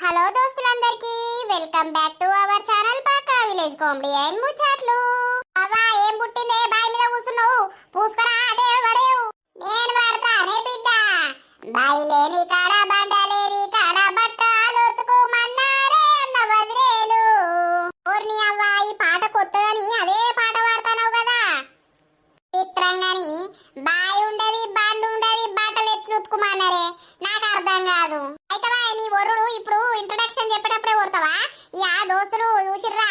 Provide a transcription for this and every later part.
Hello దోస్తులందరికీ welcome back to our channel పక్కా village comedy and ముచ్చట్లు. అవ్వా ఏం పుట్టిందే బాయి మీద కూర్చున్నావు? పూసుకరా అడే వడేవు. నేను పడతానే బిడ్డ. బాయి లేని కాడ బండ లేని కాడ బట్టలు ఉతుకుమన్నారే అన్న వదిలేలు. ఓర్ని అవ్వ ఈ పాట కొత్తదని అదే పాట పాడతావు కదా. చిత్రంగాని బాయి ఉండది బండి ఉండది బట్టలు ఎత్తులు ఉతుకుమన్నారే, నాకు అర్థం కాదు. అయితే నీ వరుడు ఇప్పుడు ఇంట్రొడక్షన్ చెప్పేటప్పుడే కొడతావా? ఇక దోస్తులు చూసిర్రా,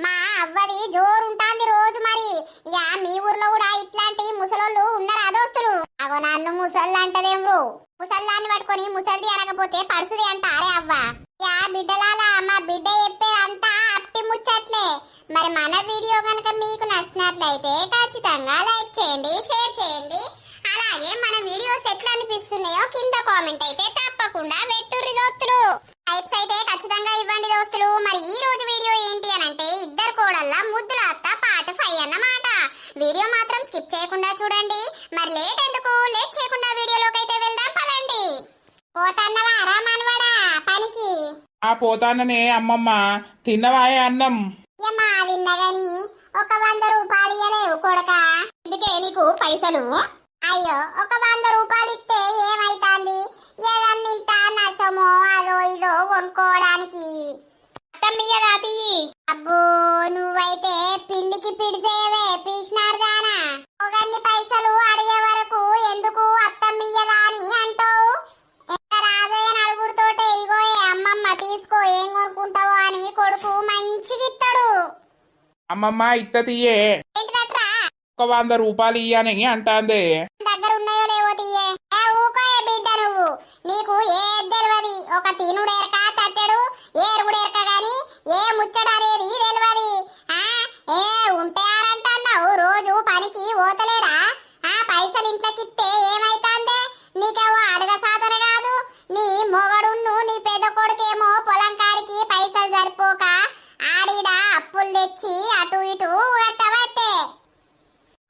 మా అవ్వది జోరు ఉంటాంది రోజు. మరి ఇక మీ ఊర్లో కూడా ఇట్లాంటి ముసలోళ్ళు ఉన్నారా దోస్తులు? అగో నన్ను ముసళ్ళు అంటదేం బ్రో. ముసల్లాన్ని పట్టుకొని ముసల్ది అనకపోతే పడుసుది అంట. అరే అవ్వ ఇక బిడ్డలాలా మా బిడ్డ చెప్పేదంతా అట్టి ముచ్చట్లే. మరి మన వీడియో కనుక మీకు నచ్చినట్లయితే ఖచ్చితంగా లైక్ చేయండి, షేర్ చేయండి. అలాగే మన వీడియోస్ ఎట్లా అనిపిస్తున్నాయో కింద కామెంట్ అయితే తప్పకుండా పెట్టుర్రి దోస్తులు. టైప్స్ అయితే ఖచ్చితంగా ఇవ్వండి దోస్తులు. మరి ఈ రోజు వీడియో ఏంటి అని అంటే ఇద్దరు కోడళ్ళ ముద్దుల అత్త పార్ట్ 5 అన్నమాట. వీడియో మాత్రం స్కిప్ చేయకుండా చూడండి. మరి లేట్ చేయకుండా వీడియోలోకి అయితే వెళ్దాం పదండి. పోతన్నవా రా మనవడా పనికి? పోతాననే అమ్మమ్మ. తిన్నవాయే అన్నం? ఏమా తిన్నగాని ఒక 100 రూపాయలు ఇయ్యలేవు కొడక. అందుకే నీకు పైసలు. అయ్యో ఒక 100 రూపాయలు ఇస్తే ఏమైతాంది? ఏదన్నింత నష్టమో అదో ఇదో కొనుక్కోవడానికి. అబ్బో నువ్వైతే పిల్లికి పిడిసేవే పీసినారు దానా. ఒకన్ని పైసలు అడిగే వరకు ఎందుకు అత్తమ్మియ్యదా అని అంటావు. ఎంత రాజయ్య నలుగురితోటే ఇగోయే అమ్మమ్మ తీసుకో ఏం కొనుక్కుంటావో అని కొడుకు మంచిగా ఇస్తాడు. అమ్మమ్మ ఇత్త తీయే. ఏంటిదట్రా? ఒక 100 రూపాయలు ఇయ్యని అంటాందే. దగ్గర ఉన్నాయో లేవో తీయే. ఊకోయే బిడ్డ నువ్వు. నీకు ఏ తెలియదు. ఒక తినుడేరక తట్టెడు ఏరుగుడేరక గాని ఏ ముచ్చట అనేది తెలియదు. ఏ ఉంటే అంటున్నావు రోజు పనికి పోతలేడా? పైసలు ఇంట్లోకిస్తే ఏమైతాందే? నీకేమో అడగ సాధన కాదు. నీ మొగడున్ను నీ పెద్ద కొడుకేమో పొలం కాడికి పైసలు సరిపోక ఆడిడ అప్పులు తెచ్చి అటు ఇటు కట్టబట్టే.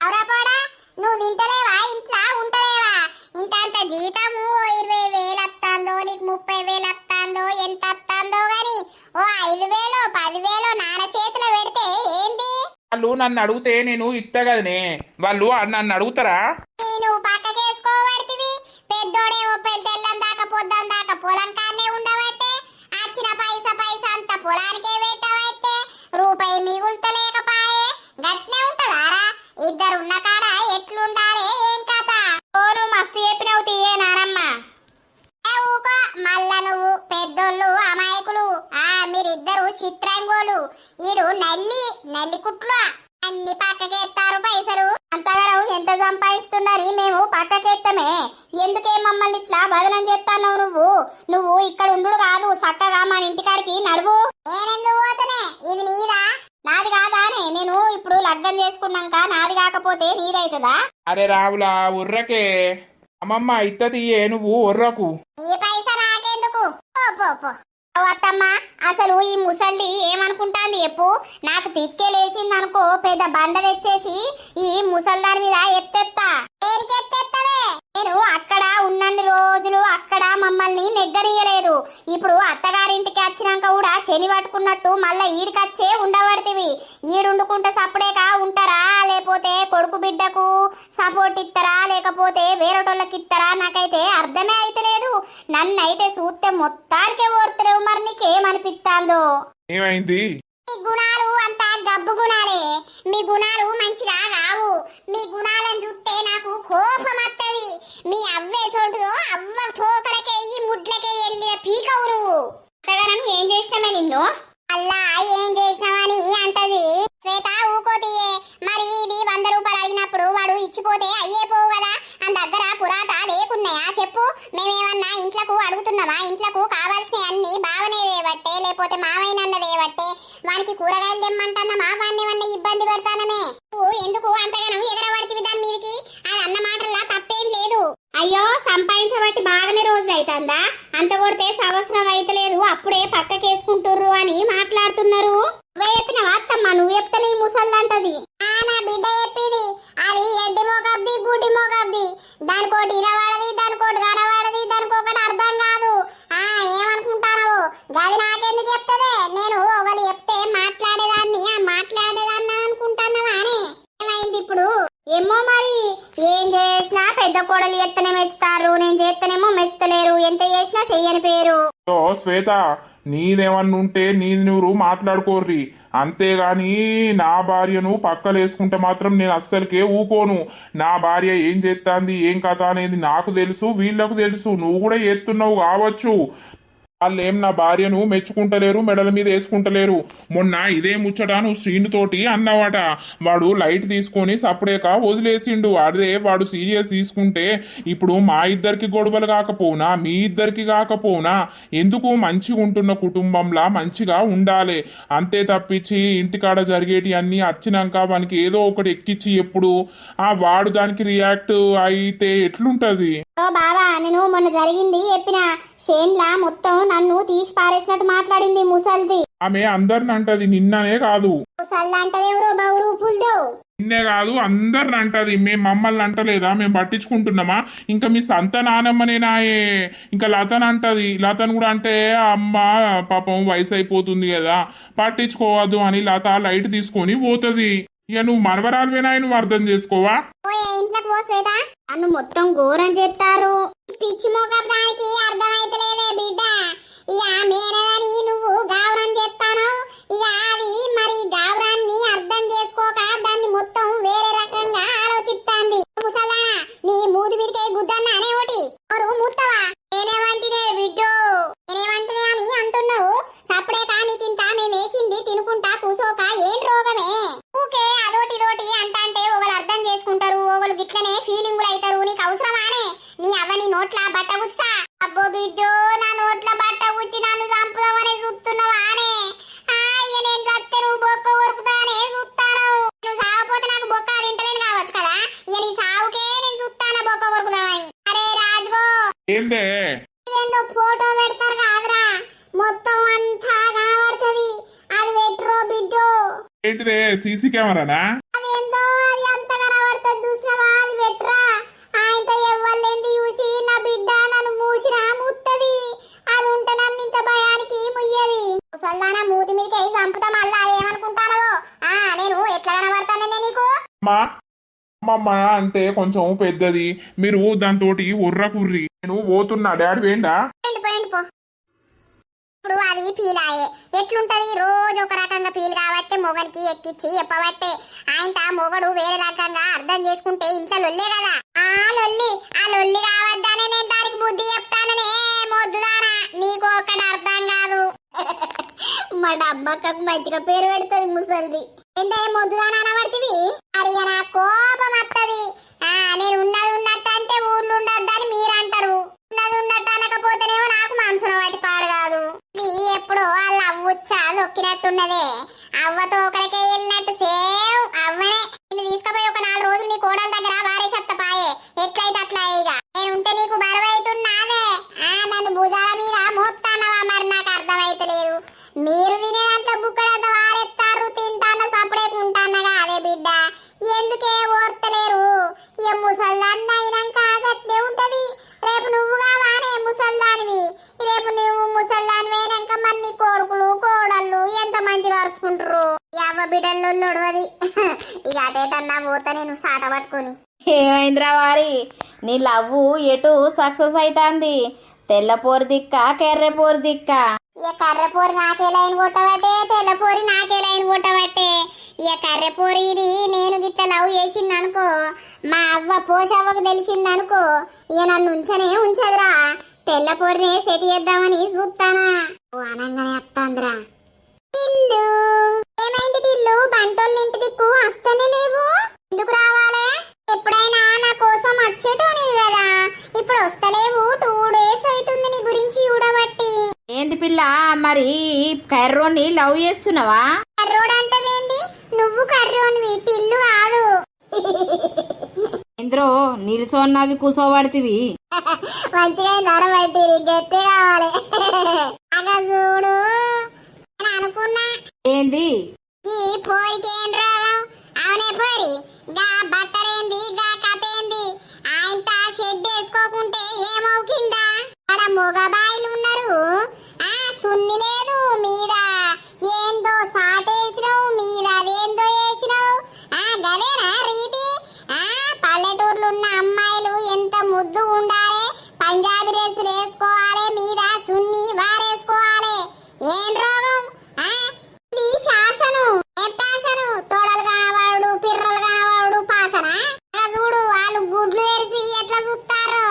అవరాపోడా నువ్వు తింటలేవా? ఇంట్లో ఉంటలేవా? ఇంత జీతము 20,000 వస్తుందో నీకు 30,000 వస్తుందో ఎంత వస్తుందో గాని ఓ 5,000 10,000 నాన్న చేతిలో పెడితే ఏంటి? వాళ్ళు నన్ను అడిగితే నేను ఇత్త కదనే. వాళ్ళు నన్ను అడుగుతారా? నువ్వు పక్కకేసుకోబడితివి. పెద్దోడేమో తెల్లం దాకా పొద్దుం దాకా పొలం కానే ఉండబట్టే వచ్చిన పైసా అంత పొలానికే పెట్టబట్టే రూపాయి మిగులుతలేకపాయే. గట్నే ఉంటదారా? ఇద్దరు ఉన్న కాడ ఎట్లుండాలే ఏం కథ? ఓను మస్తు చెప్పినవు తీయే నానమ్మ. ఊకో మళ్ళా నువ్వు పెద్దోళ్ళు అమాయకులు. మీరిద్దరు చిత్రంగోలు. ఈడు నల్లి కుట్లు అన్ని పక్కకెత్తారు పైసలు. అంతగానో ఎంత సంపాదిస్తున్నారు మేము పక్కకెత్తమే. ఎందుకే మమ్మల్ని ఇట్లా బదనం చేస్తావు? నువ్వు ఇక్కడ ఉండు కాదు, చక్కగా మన ఇంటికాడికి నడువు. నేనెందుకు పోతనే? ఇది నీదా నాది కాదానే? నేను ఇప్పుడు లగ్గం చేసుకున్నాక నాది కాకపోతే నీదైతుందా? అరే రావులా ఉర్రకే. అమ్మమ్మ ఇత్త తీయే, నువ్వు ఉర్రకు. ఈ పైసా నాకెందుకు? అత్తమ్మ అసలు ఈ ముసల్ది ఏమనుకుంటాంది చెప్పు? నాకు తిక్కేలేసిందనుకో పెద్ద బండ తెచ్చేసి ఈ ముసల్దాని మీద ఎత్తెత్తా. ఎత్తెత్తవే? నేను అక్కడ ఉన్నన్ని రోజులు అక్కడ మమ్మల్ని నెగ్గనీయలేదు. ఇప్పుడు అత్తగారింటికి వచ్చినాక కూడా శని పట్టుకున్నట్టు మళ్ళా ఈడికచ్చే ఉండబడితివి. ఈడుండుకుంటే సప్పుడేక ఉంటారా? లేకపోతే కొడుకు బిడ్డకు సపోర్ట్ ఇస్తారా? లేకపోతే వేరేటోళ్ళకి ఇస్తారా? నాకైతే అర్థమే అయితలేదు. నన్నైతే చూస్తే మొత్తానికే ఓర్తలేవు. మరి నీకేమనిపిస్తాందో? ఏమైంది? మీ గుణాలు అంతా గబ్బు గుణాలే. మీ గుణాలు మంచిగా రావు. మీ గుణాలను చూస్తే నాకు కోపం వస్తుంది. మీ అవ్వే చోటుదో అవ్వ తోకలకే ఈ ముడ్లకే వెళ్ళిన పీకవు నువ్వు. అంతగానం ఏం చేసినామే నిన్ను? అల్లా ఏం చేసినావని అంటది శ్వేత. ఊకోతియే. మరి ఇది 100 రూపాయలు అడిగినప్పుడు వాడు ఇచ్చిపోతే అయ్యే పోవు కదా. మన దగ్గర పురాత లేకున్నాయా చెప్పు? మేమేమన్నా ఇంట్లకు అడుగుతున్నామా? ఇంట్లకు కావాల్సిన అన్ని బావనే దేవట్టే లేకపోతే మావైనన్న దేవట్టే. వానికి కూరగాయలు తెమ్మంటున్నామా? వాడిని ఇబ్బంది పెడతానమే. నువ్వు ఎందుకు అంతగానం ఎగరబడితివి దాని మీదకి? అది అన్న మాటల్లా తప్పేం లేదు. అయ్యో సంపాదించబట్టి బాగానే రోజులు అవుతుందా? అంత కొడితే సంవత్సరం అయితలేదు అప్పుడే పక్కకేసుకుంటుర్రు అని మాట్లాడుతున్నారు. నువ్వే చెప్పినవా అత్తమ్మ? నువ్వు చెప్తే నీ ముసల్దంటది. నా బిడ్డ చెప్పింది. అది ఎడ్డి మోగబ్ది గుడ్డి మోగబ్ది. దానికోటి ఇనవాడది దానికోటి కనవాడది దానికొకటి అర్థం కాదు. ఏమనుకుంటానవు? గది నాకెందుకు చెప్తదే? నేను ఒకరు చెప్తే మాట్లాడేదాన్ని అనుకుంటున్నావా అని? ఏమైంది ఇప్పుడు? ఏమో మరి, ఏం చేసినా పెద్ద కోడలు ఎత్తనే మెచ్చుతారు, నేను చేస్తేనేమో మెచ్చలేరు. ఎంత చేసినా చెయ్యని పేరు. ఓ శ్వేత, నీదేమన్నా ఉంటే నీది నువ్వు మాట్లాడుకోర్రి, అంతేగాని నా భార్యను పక్కలేసుకుంటే మాత్రం నేను అస్సలకే ఊకోను. నా భార్య ఏం చేస్తాంది, ఏం కథ అనేది నాకు తెలుసు, వీళ్ళకు తెలుసు. నువ్వు కూడా చేస్తున్నావు కావచ్చు. వాళ్ళు ఏం నా భార్యను మెచ్చుకుంటలేరు, మెడల మీద వేసుకుంటలేరు. మొన్న ఇదే ముచ్చట నువ్వు శ్రీనుతోటి అన్నావట. వాడు లైట్ తీసుకొని సపరేక వదిలేసిండు. అదే వాడు సీరియస్ తీసుకుంటే ఇప్పుడు మా ఇద్దరికి గొడవలు కాకపోనా, మీ ఇద్దరికి కాకపోనా, ఎందుకు మంచిగా ఉంటున్న కుటుంబంలా మంచిగా ఉండాలి. అంతే తప్పించి ఇంటికాడ జరిగేటి అన్ని వచ్చినాక వానికి ఏదో ఒకటి ఎక్కించి ఎప్పుడు వాడు దానికి రియాక్ట్ అయితే ఎట్లుంటది? ఓ బాబా, నేను మొన్న జరిగింది చెప్పిన. షేన్లా మొత్తం నన్ను తీసి పారేసినట్టు మాట్లాడింది ముసల్ది. ఆమె అందరిని అంటది, నిన్ననే కాదు. ముసల్ది అంటది ఎవరో బౌరూపుల్దో. నిన్నే కాదు అందరిని అంటది. మేము మమ్మల్ని అంటలేదా? మేము పట్టించుకుంటున్నామా? ఇంకా మీ సంత నానమ్మనేనాయే. ఇంకా లతన్ అంటది. లతన్ కూడా అంటే అమ్మ పాపం వయసు అయిపోతుంది కదా, పట్టించుకోవద్దు అని లత లైట్ తీసుకొని పోతుంది. ఇక నువ్వు మనవరాలువేనా, నువ్వు అర్థం చేసుకోవా? ఇంట్లోకి పోసేదా? నన్ను మొత్తం ఘోరం చేస్తారు. పిచ్చి మోకపు దానికి అర్థమైతలేదే బిడ్డ. ఇక మేనదని నువ్వు గావరం చేస్తాను. ఇక అది మరి గావరాన్ని అర్థం చేసుకోక దాన్ని మొత్తం వేరే రకంగా ఆలోచిస్తాంది. ముసలానా, నీ మూది మీదకే గుద్దన్న అనే ఒకటి ఎవరు మూత్తవా? నేనేమంటినే బిడ్డో, నేనేమంటున్నా అని అంటున్నావు. సప్పుడే కానీ తింటా మేము వేసింది తినుకుంటా కూసోక ఏం రోగమే? ఊకే అదోటి ఇదోటి అంటే ఒకరు అర్థం చేసుకుంటారు, ఒకరు గిట్లనే ఫీలింగులు అవుతారు. నీకు అవసరమానే? నీ అవ్వని నోట్ల బట్ట గుచ్చా? అబ్బో బిడ్డో, నా నోట్ల బట్ట గుచ్చి నన్ను చంపుదామని చూస్తున్నావా అనే? ఇక నేను చస్తే నువ్వు బొక్క కొరుకుతానే చూస్తాను. నువ్వు సాగపోతే నాకు బొక్క తింటలేను కావచ్చు కదా. ఇక నీ సావుకే నేను చూస్తాను బొక్క కొరుకుదామని. అరే రాజుగో, ఏందే ఇదేందో ఫోటో పెడతారు కాదురా, మొత్తం అంతా కనబడుతుంది. అది పెట్టురో బిడ్డో. ఏంటిదే? సీసీ కెమెరానా? అదేందో అది అంత కనబడుతుంది చూసినవా? అది పెట్టురా. ఆయనతో ఎవ్వలేంది చూసి నా బిడ్డ నన్ను మూసినా ముత్తది. అది ఉంటే నన్ను ఇంత భయానికి ముయ్యది. ముసల్దానా మూతి మీదకి వేసి చంపుతా మళ్ళా ఏమనుకుంటానవో? నేను ఎట్లా కనబడతానే నీకు? అమ్మమ్మ అంటే కొంచెం పెద్దది, మీరు దాంతోటి ఉర్ర కుర్రి. నేను పోతున్నా, డాడీ వేండా? పోయింది పో. ఇప్పుడు అది ఫీల్ అయ్యే ఎట్లుంటది? రోజు ఒక రకంగా ఫీల్ కాబట్టి మొగనికి ఎక్కిచ్చి చెప్పబట్టే. ఆయన మొగడు వేరే రకంగా అర్థం చేసుకుంటే ఇంట్లో లొల్లే కదా. ఆ లొల్లి కావద్దనే నేను దానికి బుద్ధి చెప్తాననే. మొద్దుదానా, నీకు ఒక్కటి అర్థం కాదు. మా డబ్బక్కకు మంచిగా పేరు పెడుతుంది ముసలిది. ఏంటే మొద్దుదానా అనబడుతుంది? అరిగ నా కోపం వస్తుంది. నేను ఉన్నది ఉన్నట్టు అంటే ఊర్లు ఉండొద్దని మీరు అంటారు. ఉన్నది ఉన్నట్టు అనకపోతేనేమో నాకు మనసులో వాటి పాడు కాదు. ఎప్పుడు వాళ్ళ అవ్వచ్చా నొక్కినట్టున్నదే. అవ్వతో ఒకరికే వెళ్ళినట్టు సేవ్ అవ్వనే. నిన్ను తీసుకుపోయి ఒక 4 రోజులు నీ కోడల దగ్గర వారేసత్తపాయే. ఎట్లయితే అట్లా ఇక నేనుంటే నీకు బరువు అవుతున్నానే. నన్ను భుజాల మీద మోస్తానవా? మరి నాకు అర్థమైతలేదు. మీరు తినేదంతా బుక్కడంతా వారేస్తారు, తింటాన్న సపడేకుంటాన్నగా. అదే బిడ్డ, ఎందుకే ఓర్తలేరు? ఏ ముసల్దాన్ని అయినాక గట్టే ఉంటది. రేపు నువ్వు కావానే ముసల్దానివి. రేపు నువ్వు ముసల్దాని వేయనాక మరి నీ కొడుకులు కోడళ్ళు ఎంత మంచిగా అరుచుకుంటారు. అవ్వ బిడ్డల్లో అది. ఇక అటేటన్నా పోతా నేను సాట పట్టుకుని. ఏమైందిరా వారి, నీ లవ్వు ఎటు సక్సెస్ అవుతాంది? తెల్లపోరు దిక్క, కెర్రెపోరు దిక్క? ఇక కర్రెపోరి నాకే లైన్ కొట్టబట్టే, తెల్లపోరి నాకే లైన్ కొట్టబట్టే. ఇక కర్రెపోరిని నేను గిట్ల లవ్ చేసింది అనుకో, మా అవ్వ పోషవ్వకు తెలిసిందనుకో, ఇక నన్ను ఉంచనే ఉంచదురా. తెల్లపోరినే సెట్ చేద్దామని చూస్తానా. అనంగానే వస్తాందిరా. టిల్లు, ఏమైంది టిల్లు? బంటోళ్ళ ఇంటి దిక్కు వస్తేనే లేవు, ఎందుకు రావాలే? ఎప్పుడైనా నా కోసం వచ్చేటోనివి కదా, ఇప్పుడు వస్తలేవు. 2 days అవుతుంది నీ గురించి చూడబట్టి. ఏంది పిల్ల, మరి కర్రోని లవ్ చేస్తున్నావా? కర్రోడు అంటే ఏంది? నువ్వు కర్రోనివి, టిల్లు కాదు. ఇంద్రో నిల్సోన్నవి కూసోబడితివి. మంచిగా ధర పట్టింది, గట్టి కావాలి. అగా చూడు అనుకున్నా. ఏంది? ఈ పోరికేం రోగం? అవునే పోరి, గా బట్టలేంది, గా కథ ఏంది? ఆయన షెడ్ వేసుకోకుంటే ఏమవు కింద? అక్కడ మొగబాయిలు ఉన్నారు, సున్ని లేదు మీద ఏందో సాటేసినావు మీద అదేందో వేసినావు గదేనా రీతి పల్లెటూర్లు ఉన్న అమ్మాయిలు ఎంత ముద్దు ఉండాలి పంజాబీ డ్రెస్సులు వేసుకోవాలి మీద సున్ని వారేసుకోవాలి ఏం రోగం ఇది ఫ్యాషను ఏం ఫ్యాషను తోడలు కానవాడు పిర్రలు కానవాడు పాసనా చూడు వాళ్ళు గుడ్లు తెరిచి ఎట్లా చూస్తారో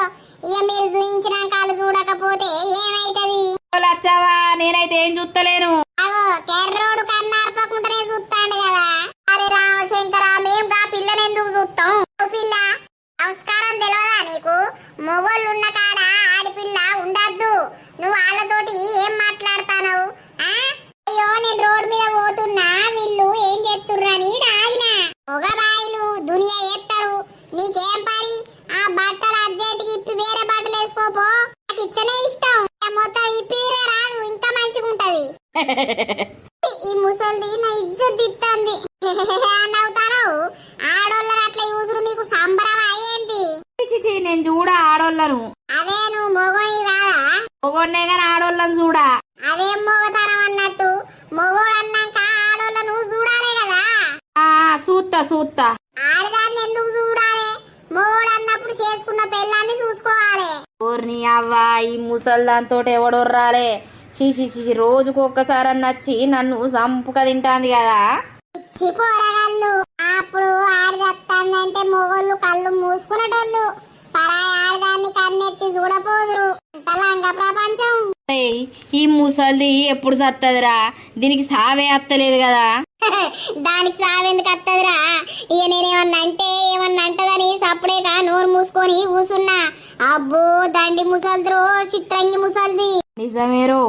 ఇక మీరు చూయించినాక వాళ్ళు చూడకపోతే ఏమైతది లచ్చవ్వా నేనైతే ఏం చూస్తలేను. అగో కెర్రోడు కన్నార్పకుంటనే చూస్తాండు కదా. అరే రామశంకర మేం గా పిల్లని ఎందుకు చూస్తాం? పిల్ల సంస్కారం తెలియదా నీకు? మొగోళ్ళున్న కాడ ఆడపిల్ల ఉండద్దు. నువ్వు వాళ్ళతోటి ఏం మాట్లాడతావు? అయ్యో నేను రోడ్ మీద పోతున్నా వీళ్ళు ఏం చేస్తుర్రని ఆగిన. మొగబాయిలు దునియా ఎత్తరు. నీకేం పని? ఆ బట్టలు అర్జెంట్కి ఇప్పి వేరే బట్టలు వేసుకోపో. నాకు ఇచ్చనే ఇష్టం. మొత్తం ఇప్పిరే రాదు ఇంకా మంచిగా ఉంటది. ఈ ముసల్ది నా ఇజ్జత్ తిత్తంది. నవ్వుతారు ఆడోళ్ళని అట్లా యూజురు మీకు సంబరమా ఏంటి? చిచి నేను చూడా ఆడోళ్ళను. అదే నువ్వు మొగోని కాదా? మొగోన్నే గాని ఆడోళ్ళను చూడా. అదేం మొగతనం అన్నట్టు? మొగోడు అన్నాక ఆడోళ్ళను చూడాలే కదా. చూస్తా ఆడదాన్ని ఎందుకు చూడాలి? మొగోడు అన్నప్పుడు చేసుకున్న పెళ్ళాన్ని చూసుకోవాలి. ఓర్ని అవ్వా ఈ ముసల్దాంతో ఎవడొర్రాలే. శిశి రోజుకు ఒక్కసారి నచ్చి నన్ను సంపుక తింటాంది కదా. పిచ్చి పోరగాళ్ళు అప్పుడు ఆడి చత్తాందంటే మొగోళ్ళు కళ్ళు మూసుకునేటోళ్ళు. పరాయి ఆడదాన్ని కన్నెత్తి చూడపోదురు. అంతలాంగ ప్రపంచం. ఈ ముసల్ది ఎప్పుడు సత్తదిరా? దీనికి సావే అత్తలేదు కదా. దానికి సావెందుకు అత్తదిరా? ఇక నేనేమన్నా అంటే ఏమన్నా అంటదని సప్పుడేగా నోరు మూసుకొని కూసున్నా. అబ్బో దండి ముసల్దిరో చిత్రంగి ముసల్ది. నిజమేరో.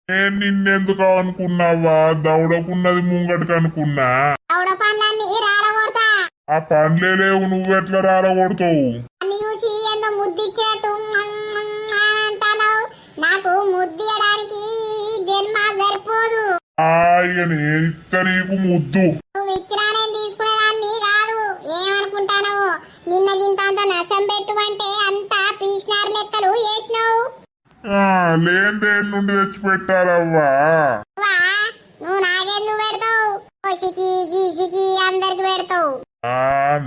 నేను నిన్నెందుకు అనుకున్నావా? దౌడకున్నది ముంగటికి అనుకున్నా. దౌడ పండ్లన్నీ రాలగొడతా. ఆ పండ్లే లేవు, నువ్వెట్లా రాలగొడతావు? అన్ని చూసి ఏందో ముద్దిచ్చేట్టు అంటావు. నాకు ముద్దియడానికి జన్మ సరిపోదు. ఇక నేను ఇక్క నీకు ముద్దు. నువ్వు ఇచ్చినా నేను తీసుకునేదాన్ని కాదు. ఏమనుకుంటానో నిన్న గింత నష్టం పెట్టుమంటే అంతా పీసినారు లెక్కలు చేసినావు. లేని నుండి తెచ్చి పెట్టాలవ్వా. నువ్వు నాకెందుకు పెడతావు? కోసికి గీసికి అందరికి పెడతావు.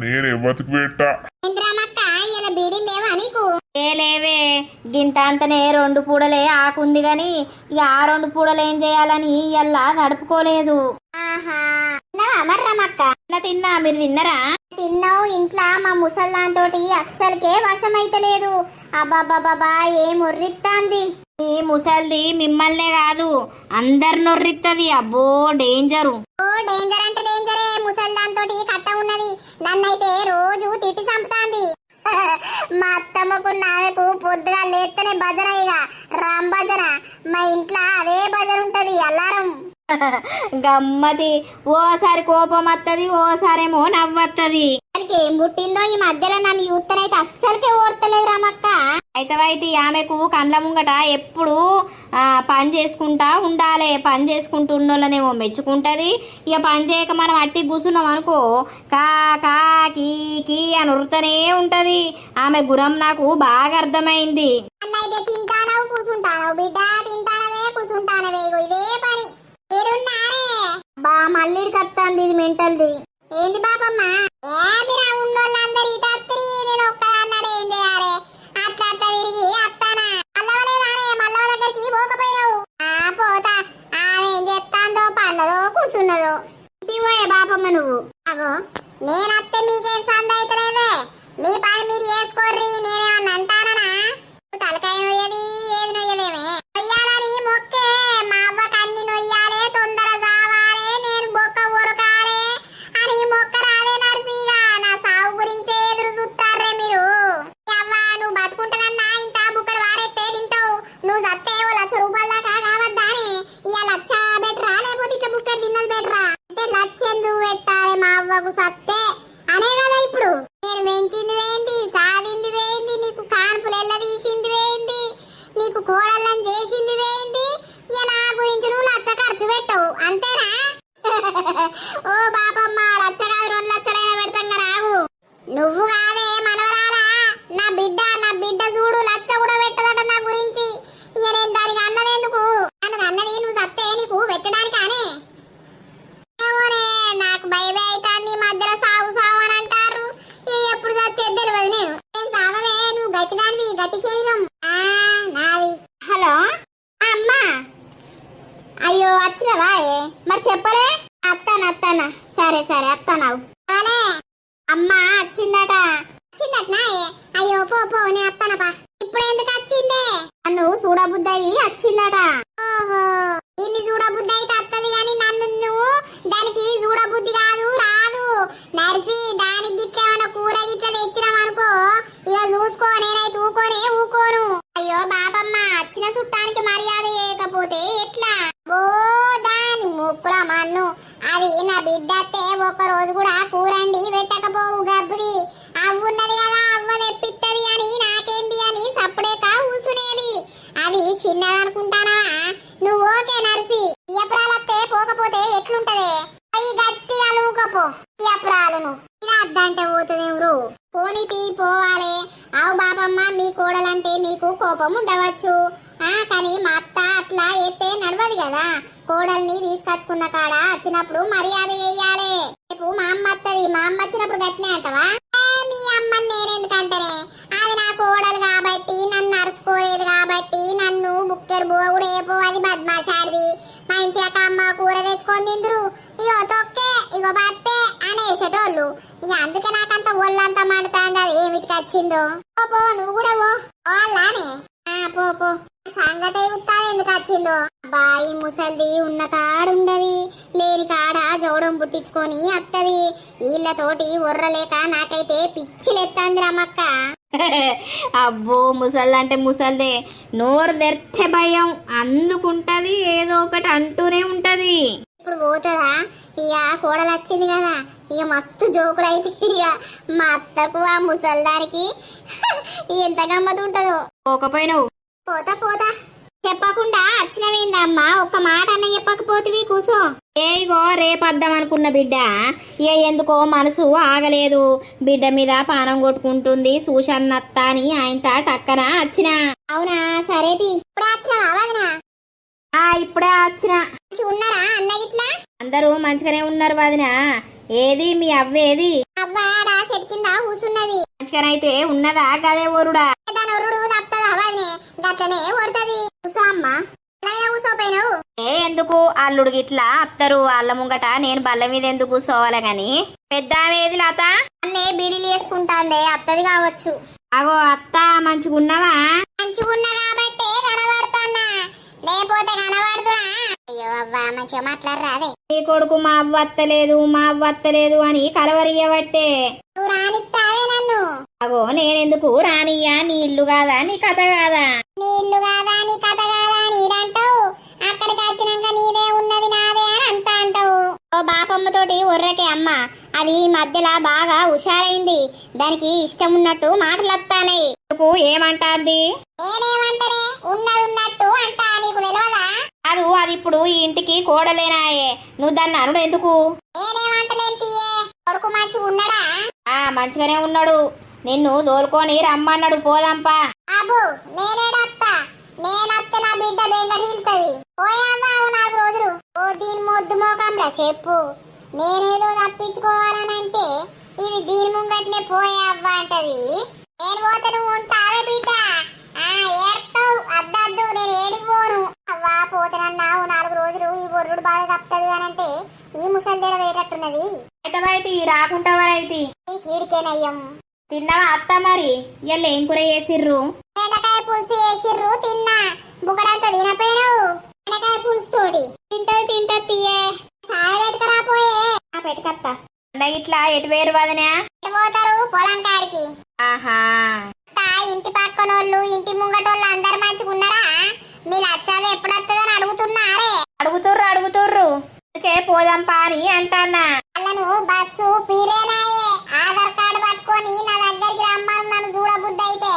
నేను ఎవరికి పెట్టా? ఇంద్రమక్క ఇలా బీడీ లేవా నీకు? లేవే గింత అంతనే 2 పూడలే ఆకుంది గాని ఇక ఆ 2 పూడలు ఏం చేయాలని ఇలా నడుపుకోలేదు. మర్రమక్క తిన్నా. మీరు తిన్నరా? తిన్నావు. ఇంట్లో మా ముసల్దాంతోటి అస్సలకే వశమైతలేదు. అబ్బాబాబా ఏం ఒర్రిత్తాంది. ఈ ముసల్ది మిమ్మల్నే కాదు అందరు నొర్రిత్తది. అబ్బో డేంజరు. ఓ డేంజర్ అంటే డేంజరే. ముసల్దాంతోటి కట్ట ఉన్నది. నన్నైతే రోజు తిట్టి చంపుతాంది. మా అత్తమ్మకు నాన్నకు పొద్దుగా లేస్తేనే భజన. ఇక రామ్ భజన. మా ఇంట్లో అదే భజన ఉంటది అల్లారం. గమ్మతి. ఓసారి కోపం వత్తది, ఓసారేమో నవ్వత్తది. దానికి ఏం పుట్టిందో ఈ మధ్యలో నన్ను యూత్తనైతే అస్సలకే ఓర్తలేదు రామక్క. అయితే ఆమెకు కండ్ల ముంగట ఎప్పుడు పని చేసుకుంటా ఉండాలి. పని చేసుకుంటున్నోళ్ళనేమో మెచ్చుకుంటది. ఇక పని చేయక మనం అట్టి కూర్చున్నాం అనుకో కా కా కీ కీ అని ఉరుతనే ఉంటది. ఆమె గురం నాకు బాగా అర్థమైంది. అన్నైతే తింటానవు కూర్చుంటానవు బిడ్డ, తింటానవే కూర్చుంటానవే, ఇదే పని. బా మళ్ళీ కత్తాంది ఇది మెంటల్ది. ఏంది బాబమ్మ? మీరు ఉన్నోళ్ళందరూ ఇటు అత్తరి, నేను ఒక్కదన్నాడు ఏం చేయాలి? అట్లా అట్లా తిరిగి అత్తానా? మల్లవ దగ్గరికి పోకపోయావు? పోతా. ఆమె ఏం చేస్తాందో పన్నదో కూర్చున్నదో. ఇంటికి పోయే బాపమ్మ నువ్వు. అగో నేనత్తే మీకేం సంద అయితలేదే. మీ పని మీరు చేసుకోర్రి. నేనేమన్నా అంటానా? తలకాయ నొయ్యది ఏది నొయ్యలేమే. నొయ్యాలని మొక్కే మా అవ్వకు అన్ని నొయ్యాలే, తొందర చావాలే, నేను బొక్క ఉరకాలే అని మొక్క రాలే నర్సీగా. నా సాగు గురించే ఎదురు చూస్తారే మీరు. అవ్వ నువ్వు బతుకుంటానన్నా ఇంత బుక్కడు వాడేస్తే తింటావు. నువ్వు చస్తే ఓ ₹1,00,000 దాకా కావద్దా అని ఇక 1,00,000 బెటరా లేకపోతే ఇక బుక్కడు తిన్నది బెటరా? అంటే 1,00,000 ఎందుకు పెట్టాలి మా అవ్వకు సత్తే అనే కదా. ఇప్పుడు నేను పెంచింది వేయింది, సాధింది వేయింది, నీకు కాన్పులు ఎల్లదీసింది వేయింది, నీకు కోడళ్ళని చేసింది వేయింది. ఇక నా గురించి నువ్వు 1,00,000 ఖర్చు పెట్టవు అంతేనా? ఓ బాపమ్మ 1,00,000 కాదు 2,00,000 పెడతాం రావు. నువ్వు కాదే మనవరాలా, నా బిడ్డ చూడు 1,00,000 కూడా అత్తవా మరి చెప్పలే? అత్తానా సరే సరే అత్తనావు. అలే అమ్మ వచ్చిందట. వచ్చిందట్నా? అయ్యో పో పో నే అత్తనపా. ఇప్పుడు ఎందుకు వచ్చిందే? నన్ను చూడబుద్దయి వచ్చిందట. ఓహో ఇన్ని చూడబుద్ధి అయితే అత్తది గాని నన్ను నువ్వు దానికి చూడబుద్ధి కాదు రాదు. నరిసి దానికి గిట్లేమన్నా కూర గిట్ల తెచ్చినామనుకో ఇక చూసుకో, నేనైతే ఊకోను. అయ్యో బాబమ్మ వచ్చిన చుట్టానికి మర్యాద చేయకపోతే ఎట్లా? ఓ దాని ముక్కుల మన్ను అది నా బిడ్డతే ఒక్క రోజు కూడా కూరండి పెట్టకపోవు గబ్బుది. అవ్వున్నది కదా అవ్వ తెప్పిత్తది అని నాకేంది అని సప్పుడేక ఊసునేది. అది చిన్నదనుకుంటానా నువ్వు? ఓకే నర్సి ఎప్రాలత్తే పోకపోతే ఎట్లుంటదే? అవి గట్టిగా లూకపో ఎప్రాలును. ఇలా అద్దంటే పోతుందేమ్రు. పోనీతి పోవాలే. అవు బాబమ్మ మీ కోడలంటే నీకు కోపం ఉండవచ్చు, కానీ మా అత్త అట్లా ఎత్తే నడవదు కదా. కోడల్ని తీసుకొచ్చుకున్న కాడ వచ్చినప్పుడు మర్యాద చెయ్యాలి. రేపు మా అమ్మ వత్తది, మా అమ్మ వచ్చినప్పుడు గట్టినే అంటవా? మీ అమ్మని నేనెందుకంటనే? అది నా కోడలు కాబట్టి, నన్ను అరుచుకోలేదు కాబట్టి, నన్ను బుక్కెడు బోగుడు ఏపో అది బద్మాషాడిది. మంచిగా అమ్మ కూర తెచ్చుకొని తిందురు, ఇగో తొక్కే ఇగో బట్టే అనేసేటోళ్ళు. ఇక అందుకే నాకంత ఒళ్ళంతా మండుతాంది. అది ఏమిటికి వచ్చిందో. పో నువ్వు కూడా పో. వాళ్ళనే పో సంగతి ఉత్తాది ఎందుకు వచ్చిందో. బాయి ముసల్ది ఉన్న కాడుండది, లేని కాడ జోడం పుట్టించుకొని అత్తది. వీళ్ళతోటి ఒర్రలేక నాకైతే పిచ్చిలెత్తంది రమక్క. అబ్బో ముసళ్ళంటే ముసల్దే, నోరు తెరితే భయం అందుకుంటది, ఏదో ఒకటి అంటూనే ఉంటది. ఇప్పుడు పోతుందా? ఇక కోడలు వచ్చింది కదా, ఇక మస్తు జోకులు అయితే ఇక మా అత్తకు ఆ ముసల్దానికి ఎంత గమ్మత్ ఉంటదో. పోకపోయినావు? పోతా చెప్పకుండా వచ్చినవేందమ్మా? ఒక్క మాట అన్న చెప్పకపోతివి కూసో. ఏగో రేపద్దాం అనుకున్న బిడ్డ, ఏ ఎందుకో మనసు ఆగలేదు. బిడ్డ మీద పానం కొట్టుకుంటుంది సూషన్నత్త అని ఆయనత టక్కన వచ్చిన. అవునా సరేది. ఇప్పుడే వచ్చినావా వదినా? ఇప్పుడే వచ్చిన. ఉన్నారా అన్న గిట్లా? అందరూ మంచిగానే ఉన్నారు వదిన. ఏది మీ అవ్వేది? అవ్వాడా చెట్టు కింద కూసున్నది. మంచిగానైతే ఉన్నదా? గదే ఓరుడా దాని ఒరుడు తప్పదా వదినే? గట్లనే ఓడుతుంది. కూసో అమ్మా. కూసోపోయినావు? ఎందుకు అల్లుడు గిట్లా అత్తరు వాళ్ళ ముంగట నేను బల్ల మీద ఎందుకు కూర్చోవాలి గాని. పెద్ద ఏది లత? అన్నే బీడీలు వేసుకుంటాందే అత్తది కావచ్చు. అగో అత్త మంచిగున్నావా? మంచిగున్నా కాబట్టే కనబడతాన్నా, లేకపోతే కనబడుతున్నా. అయ్యో అవ్వ మంచిగా మాట్లాడరాదే. నీ కొడుకు మా అవ్వ అత్తలేదు అని కలవరియబట్టే నువ్వు రానిస్తావే నన్ను. అగో నేనెందుకు రానియ్యా? నీ ఇల్లు కాదా నీ కథ కాదా? నీ ఇల్లు కాదా నీ కథ కాదా నీడంటావు, అక్కడికి వచ్చినాక నీదే ఉన్నది నాదే అని అంతా అంటావు. ఓ బాపమ్మతోటి ఒర్రకే అమ్మ, అది ఈ మధ్యలో బాగా హుషారైంది. దానికి ఇష్టం ఉన్నట్టు మాటలు వస్తానాయి. ఏమంటాంది? నేనేమంటనే ఉన్నది ఉన్నట్టు అంటా. నీకు తెలియదా? అది ఇప్పుడు ఈ ఇంటికి కోడలేనాయే, నువ్వు దాన్ని అనుడు ఎందుకు? నేనేమంటలేను తీయే. కొడుకు మంచిగా ఉన్నాడా? మంచిగానే ఉన్నాడు. నిన్ను దోలుకొని రమ్మన్నాడు, పోదాంపా. అబ్బు నేనేడత్తా, నేనత్తే నా బిడ్డ బెంగటీల్తది. పోయావా 4 రోజులు. ఓ దీని మొద్దు మోకంలా చెప్పు. నేనేదో తప్పించుకోవాలనంటే ఇది దీని ముంగట్నే పోయావా అంటది. నేను పోతే నువ్వు ఉంటావే బిడ్డ? ఏడతావు అద్దద్దు, నేను ఏడికి పోను. అవ్వా పోతనన్నావు 4 రోజులు, ఈ బొర్రుడు బాధ తప్పుతుంది అనంటే ఈ ముసలిదేడ వేటట్టున్నది. బయట రాకుంటా వరైతి కీడికేనయ్యం. తిన్నావా అత్త? మరి ఇవాళ ఏం కూర చేసిర్రు? బెండకాయ పులుసు చేసిర్రు, తిన్నా. బుక్కడంతా తినపోయినావు బెండకాయ పులుసు తోటి. తింటది తీయే. సాయ పెట్టుకురాపోయే. పెట్టుకత్తా. ఇట్లా ఎటు వేరు వదనా? పోతారు పొలం కాడికి. ఆహా ఇంటి పక్కనోళ్ళు ఇంటి ముంగటోళ్ళు అందరు మంచిగా ఉన్నారా? మీ లచ్చాలు ఎప్పుడొస్తుందని అడుగుతున్నారే. అడుగుతుర్రు అందుకే పోదాంపా అని అంటానా. వాళ్ళను బస్సు పీరేనాయే. ఆధార్ కార్డు పట్టుకొని నా దగ్గరికి రమ్మని నన్ను చూడబుద్ధి అయితే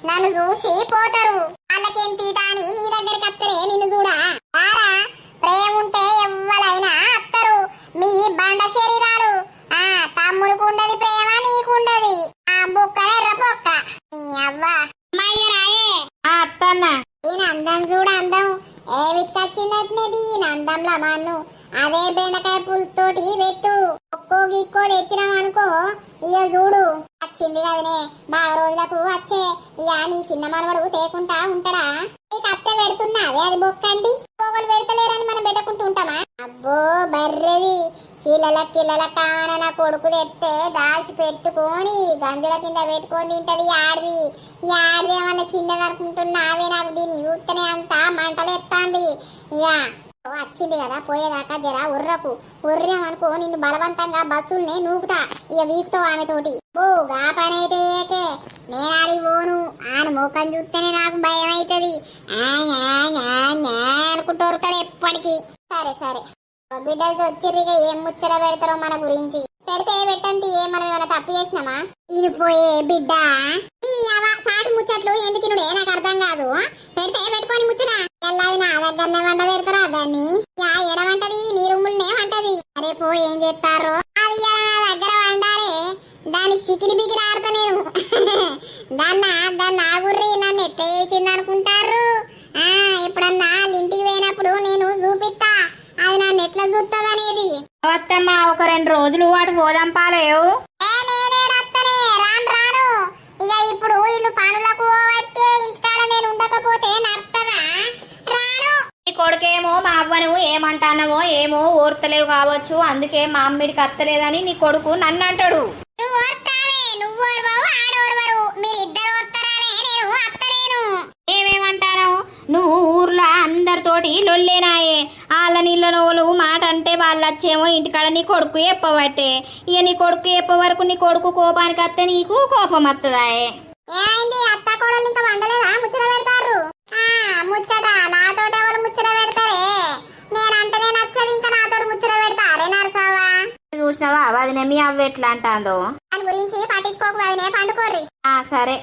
నన్ను చూసి పోతారు. వాళ్ళకేం తీట అని నీ దగ్గరికి వస్తేనే నిన్ను చూడా. ప్రేమ ఉంటే ఎవ్వరైనా అత్తరు. మీ బండ శరీరాలు. తమ్ముడికి ఉండదు ప్రేమ, నీకుండది. బుక్కనే ఎర్రపొక్క. అవ్వా అమ్మాయ్యరాయే. అత్తన్న ఈయన అందం చూడ అందం ఏ విక్కచ్చిందట్నే దీని అందంలా మన్ను. అదే బెండకాయ పులుసు తోటి పెట్టు. ఒక్కో గిక్కో తెచ్చినాం అనుకో ఇక చూడు వచ్చింది కదనే. బాగా రోజులకు వచ్చే ఇక నీ చిన్న మనవడు తేకుంటా ఉంటాడా? నీకు అత్తే పెడుతున్నది అది బొక్కండి. ఒక ఎవరు పెడతలేరని మనం పెట్టకుంటూ ఉంటామా? అబ్బో బర్రెది కిలల కాన నా కొడుకు తెస్తే దాచి పెట్టుకొని గంజుల కింద పెట్టుకొని తింటది ఆడిది. ఈ ఆడిది ఏమన్నా చిన్నది అనుకుంటున్నావే? నాకు దీన్ని చూస్తేనే అంత మంటలేస్తాంది. ఇక వచ్చింది కదా పోయేదాకా జరా ఉర్రామనుకో నిన్ను బలవంతంగా బస్సుల్ని నూకుతా. ఇక వీకుతో ఆమెతోటి గా పని అయితే ఏకే నేను ఆడికి పోను. ఆయన మోకం చూస్తేనే నాకు భయం అవుతుంది. అనుకుంటూ ఉరుతాడు ఎప్పటికీ. సరే బిడ్డలు వచ్చిర్రిగా ఏం ముచ్చట పెడతారో మన గురించి. పెడితే పెట్టండి మనం ఏమైనా తప్పు చేసినామా? పోయే బిడ్డ సాటి ముచ్చట్లు ఎందుకు నాకు అర్థం కాదు. పెడితే పెట్టుకొని ముచ్చట ఎల్లాది నా దగ్గరనే వంట పెడతారా దాన్ని? ఎడవంటది నీ రూములనే వంటది. అరే పో ఏం చేస్తారో అది నా దగ్గర వండాలి. దాన్ని సికిడి బిగిడి ఆడతా నేను. దాన్ని ఆగుర్రి నన్ను ఎట్ట చేసింది అనుకుంటారు. ఎప్పుడన్నా వాళ్ళ ఇంటికి పోయినప్పుడు నేను చూపిస్తా అది నన్ను ఎట్లా చూస్తుంది అనేది. అత్తమ్మ ఒక 2 రోజులు వాటి పోదాం పాలేవు. రాను ఇక ఇప్పుడు వీళ్ళు పనులకు పోవట్టే ఇంటికాడ నేను ఉండకపోతే నడుతుందా? రాను. నీ కొడుకేమో మా అవ్వను ఏమంటానవో ఏమో ఓర్తలేవు కావచ్చు, అందుకే మా అమ్మిడికి అత్తలేదని నీ కొడుకు నన్ను అంటాడు. నువ్వు ఓర్తావే, నువ్వు ఓర్వవు ఆడోర్వరు, మీరిద్దరు ఓర్తారానే, నేను అత్తలేను. ఏమేమంటాను? నువ్వు ఊర్లో అందరితోటి లొల్లేనాయే. వాళ్ళ నీళ్ళ నోలు మాట అంటే వాళ్ళు వచ్చేమో ఇంటికాడ నీ కొడుకు చెప్పబట్టే. ఇక నీ కొడుకు చెప్పే వరకు నీ కొడుకు కోపానికి వస్తే నీకు కోపం వస్తుందాయే. ఏమైంది అత్త కోడలు ఇంకా వండలేదా? ముచ్చట పెడతారు. ముచ్చట నాతోటి ఎవరు ముచ్చట పెడతారే? నేనంటేనే నచ్చదు, ఇంకా నాతోటి ముచ్చట పెడతారే నరసావా? చూసినావా వదినే మీ అవ్వ ఎట్లా అంటాందో? దాని గురించి పట్టించుకోకు వదినే, పండుకోర్రి. సరే.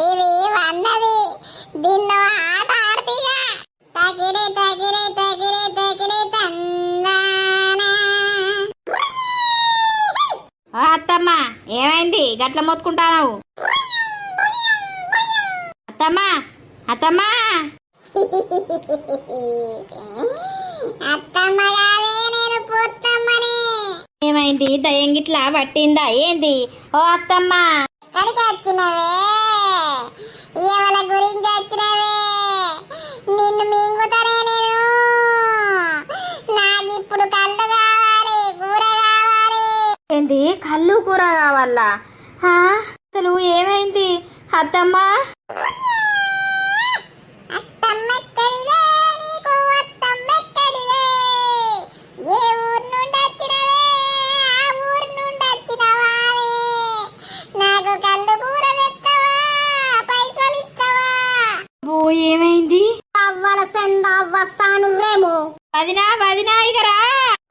ఇది వన్నది దీన్నో ఆట ఆడతీగా. తగిరే తందానా. అత్తమ్మ ఏమైంది గట్ల మొత్తుకుంటావు? అత్తమ్మా అత్తమ్మ కాదే నేను పోత్తమ్మని. ఏమైంది? దయ్యం గిట్లా పట్టిందా ఏంది? ఓ అత్తమ్మ ఎక్కడికి వచ్చినవే? ఎవరి గురించి వచ్చినవే? నిన్ను మింగుతానే నేను. నాకు ఇప్పుడు కళ్ళు కావాలి, కూర కావాలి. ఏంది? కళ్ళు కూర కావాలా? అసలు ఏమైంది అత్తమ్మ? అత్తమ్మెక్కడిదే నీకు? అత్తమ్మెక్కడిదే? ఏ ఊరు నుండి వచ్చినవే? ఆ ఊరు నుండి వచ్చినవా? నాకు కళ్ళు కూర తెస్తావా? పైసలు ఇస్తావా? ఏమైంది? అవ్వల సెంద వస్తాను రేమో. వదినా ఇగరా.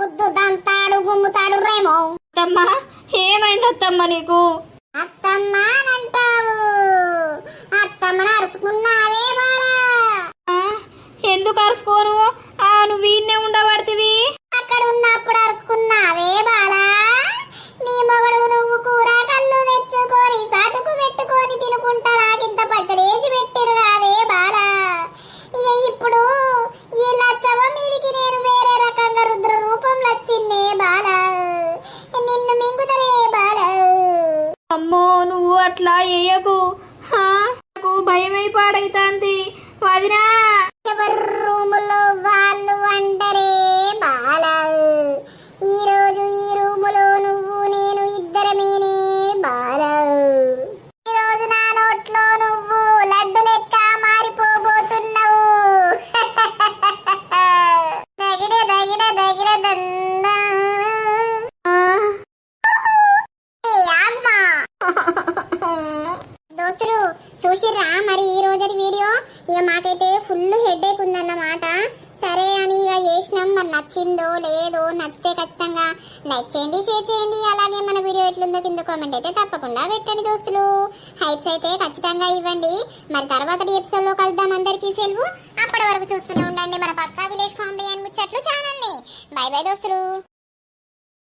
బుద్ధు దంతాడు గుమ్ముతాడు రేమో. అత్తమ్మ ఏమైంది అత్తమ్మ నీకు? అత్తమ్మ అంటావు, అత్తమ్మని అరుచుకున్నావే బాలా. ఎందుకు అరుచుకోను? నువ్వు ఈయన్నే ఉండబడితివి. అక్కడ ఉన్నప్పుడు అరుచుకున్నావే బాలా. నీ మొగడు నువ్వు కూర కళ్ళు తెచ్చుకొని సాటుకు పెట్టుకొని తినుకుంటా నాకింత పచ్చడేసి పెట్టిరు కాదే బాలా. ఇక ఇప్పుడు ఈ లచ్చవ మీదికి నేను వేరే రకంగా రుద్ర రూపంలో వచ్చిందే బాలా. నిన్ను మింగుతలే బాలా. అమ్మో నువ్వు అట్లా వేయకు. నాకు భయమై పాడైతాంది వదినా. ఎవరు రూములో వాళ్ళు అంటారే బాలా. ఈ రోజు ఈ రూములో నువ్వు నేను ఇద్దరమేనే బాలా. ఈ రోజు నా నోట్లో నువ్వు లడ్డు లెక్క మారిపోబోతున్నావు. దగిడ దందా. దోస్తులు చూసిర్రా మరి ఈ రోజటి వీడియో? ఇక మాకైతే ఫుల్ హెడేక్ ఉందన్నమాట. సరే అని ఇక చేసినాం. మరి నచ్చిందో లేదో? నచ్చితే ఖచ్చితంగా లైక్ చేయండి, షేర్ చేయండి. అలాగే మన వీడియో ఎట్లుందో కింద కామెంట్ అయితే తప్పకుండా పెట్టండి దోస్తులు. హైప్స్ అయితే ఖచ్చితంగా ఇవ్వండి. మరి తర్వాతటి ఎపిసోడ్ లో కలుద్దాం. అందరికీ సెలవు. అప్పటి వరకు చూస్తూనే ఉండండి మన పక్కా విలేజ్ కామెడీ అండ్ ముచ్చట్లు ఛానల్ ని. బై బై దోస్తులు.